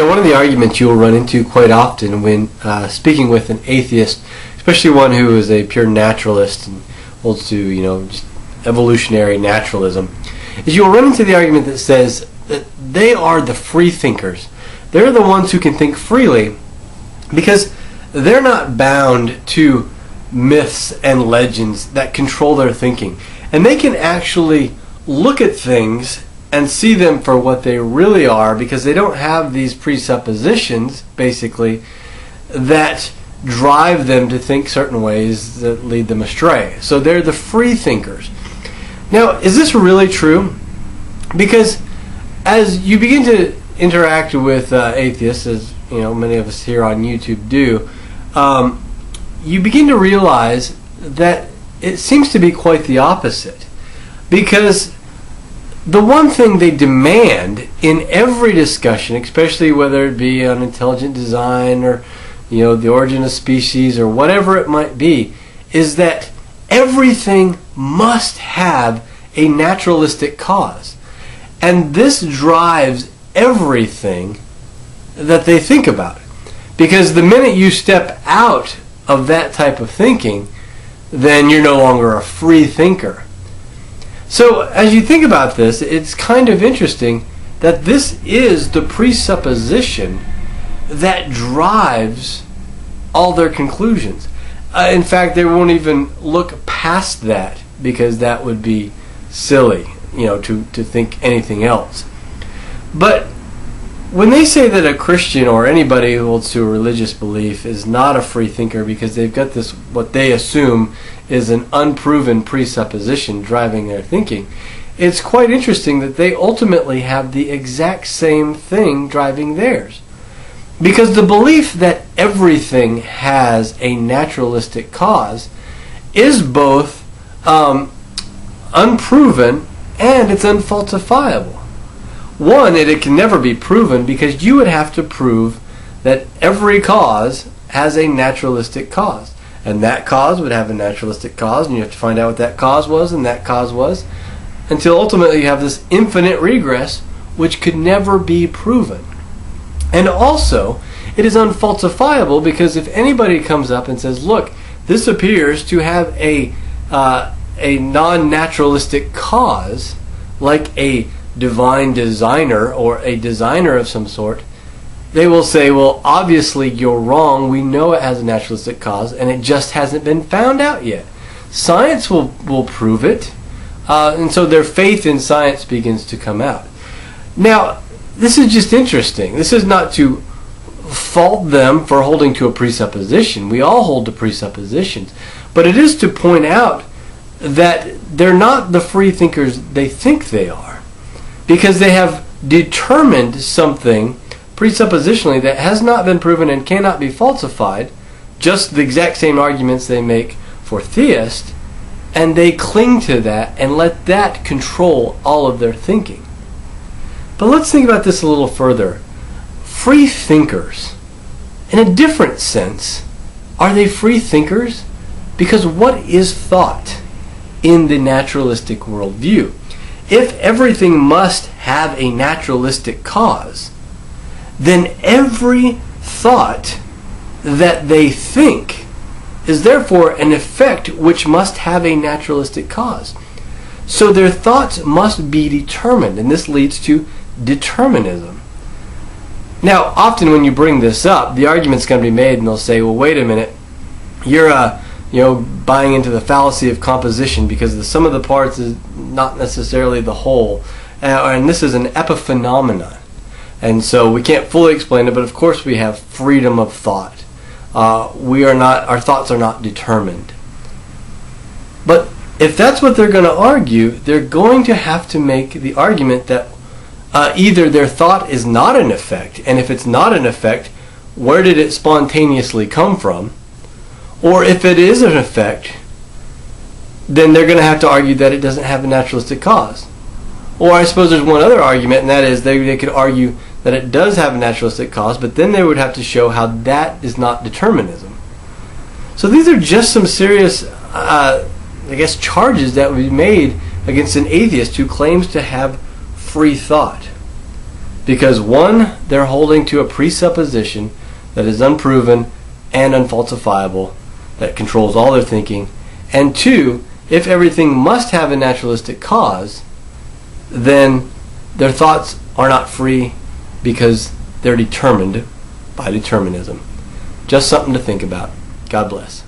One of the arguments you'll run into quite often when speaking with an atheist, especially one who is a pure naturalist and holds to, just evolutionary naturalism, is you'll run into the argument that says that they are the free thinkers. They're the ones who can think freely because they're not bound to myths and legends that control their thinking. And they can actually look at things and see them for what they really are because they don't have these presuppositions, basically, that drive them to think certain ways that lead them astray. So they're the free thinkers. Now, is this really true? Because as you begin to interact with atheists, as many of us here on YouTube do, you begin to realize that it seems to be quite the opposite. Because the one thing they demand in every discussion, especially whether it be on intelligent design or the origin of species or whatever it might be, is that everything must have a naturalistic cause. And this drives everything that they think about. Because the minute you step out of that type of thinking, then you're no longer a free thinker. So as you think about this, it's kind of interesting that this is the presupposition that drives all their conclusions. In fact, they won't even look past that because that would be silly, to think anything else. But when they say that a Christian or anybody who holds to a religious belief is not a free thinker because they've got this, what they assume is an unproven presupposition driving their thinking, it's quite interesting that they ultimately have the exact same thing driving theirs. Because the belief that everything has a naturalistic cause is both unproven and it's unfalsifiable. One, it can never be proven because you would have to prove that every cause has a naturalistic cause. And that cause would have a naturalistic cause, and you have to find out what that cause was and that cause was, until ultimately you have this infinite regress, which could never be proven. And also, it is unfalsifiable because if anybody comes up and says, look, this appears to have a non-naturalistic cause, like a divine designer or a designer of some sort, they will say, well, obviously you're wrong. We know it has a naturalistic cause, and it just hasn't been found out yet. Science will prove it, and so their faith in science begins to come out. Now, this is just interesting. This is not to fault them for holding to a presupposition. We all hold to presuppositions. But it is to point out that they're not the free thinkers they think they are, because they have determined something presuppositionally that has not been proven and cannot be falsified, just the exact same arguments they make for theists, and they cling to that and let that control all of their thinking. But let's think about this a little further. Free thinkers, in a different sense, are they free thinkers? Because what is thought in the naturalistic worldview? If everything must have a naturalistic cause, then every thought that they think is therefore an effect which must have a naturalistic cause. So their thoughts must be determined, and this leads to determinism. Now, often when you bring this up, the argument's going to be made, and they'll say, well, wait a minute, you're buying into the fallacy of composition because the sum of the parts is not necessarily the whole, and this is an epiphenomenon. And so we can't fully explain it, but of course we have freedom of thought. Our thoughts are not determined. But if that's what they're going to argue, they're going to have to make the argument that either their thought is not an effect, and if it's not an effect, where did it spontaneously come from? Or if it is an effect, then they're going to have to argue that it doesn't have a naturalistic cause. Or I suppose there's one other argument, and that is they could argue that it does have a naturalistic cause, but then they would have to show how that is not determinism. So these are just some serious, charges that would be made against an atheist who claims to have free thought. Because one, they're holding to a presupposition that is unproven and unfalsifiable, that controls all their thinking. And two, if everything must have a naturalistic cause, then their thoughts are not free because they're determined by determinism. Just something to think about. God bless.